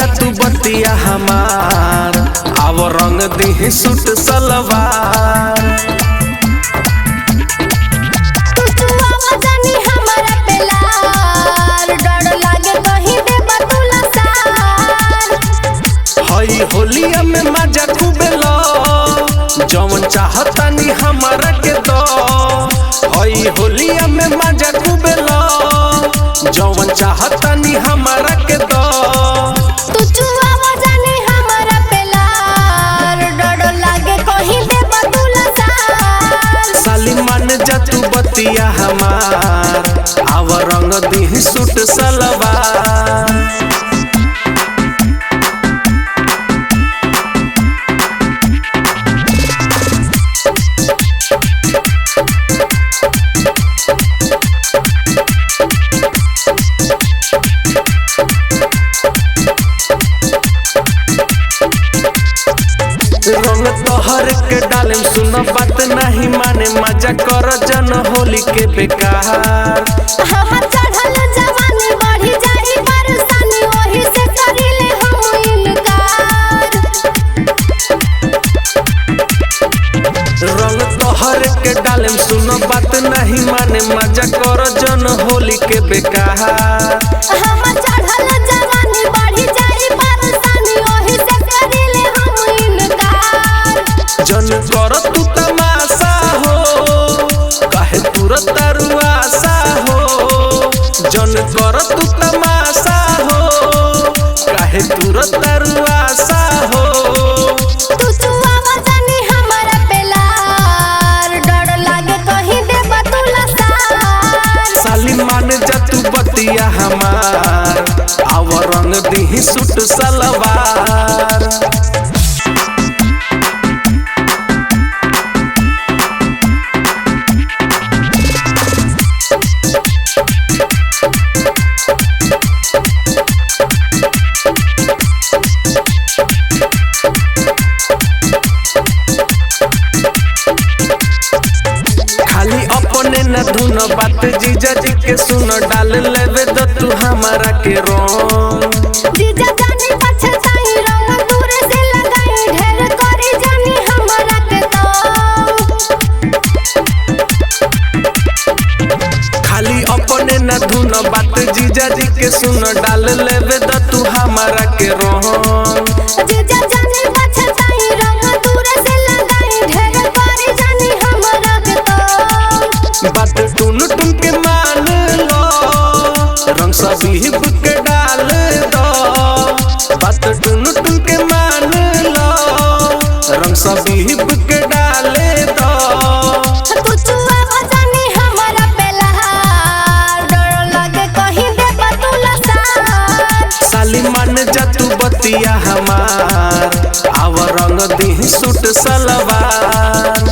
जा तू बतिया हमार, आव रंग दी सूट सलवार। हई होलिया में मजा खूबे लो, जवन चाहतानी हमारा के दो। हई होलिया में मजा खूबे लो, जवन चाहतानी हमारा के दो। साली मान जा तू बतिया हमार, आव रंग दी सूट सलवार। रंग तोहर के डाले सुन बात नहीं माने, मजा कर जन होली के बेकार। रंग तोहर के डाले सुन बात नहीं माने, मजा कर जन होली के बेकार। जन कर तू तमाशा हो, काहे तुरंत तरुआशा हो। जन कर तू तमाशा हो, काहे तुरंत तरुआशा हो। साली मान जा तू बतिया हमार, आव रंग दी सूट सलवार। खाली अपने न धुन बात जीजा जी के सुन, डाल लेवे तो तू हमारा के रंग। जीजा जानी पछताई रंग दूर से लगाई, ढेर करी जानी हमारा के तो। खाली अपने न धुन बात जीजा जी के सुन, डाल लेवे तो तू हमारा के रंग। जीजा जानी पछताई रंग दूर से लगाई, ढेर करी जानी हमारा के तो। बात टुन टुन के मान लो, रंग सभी के डाल दो। बात टुन टुन के मान लो, रंग सभी के डाल दो। साली मान जा तू बतिया हमार, आव रंग दी सूट सलवार।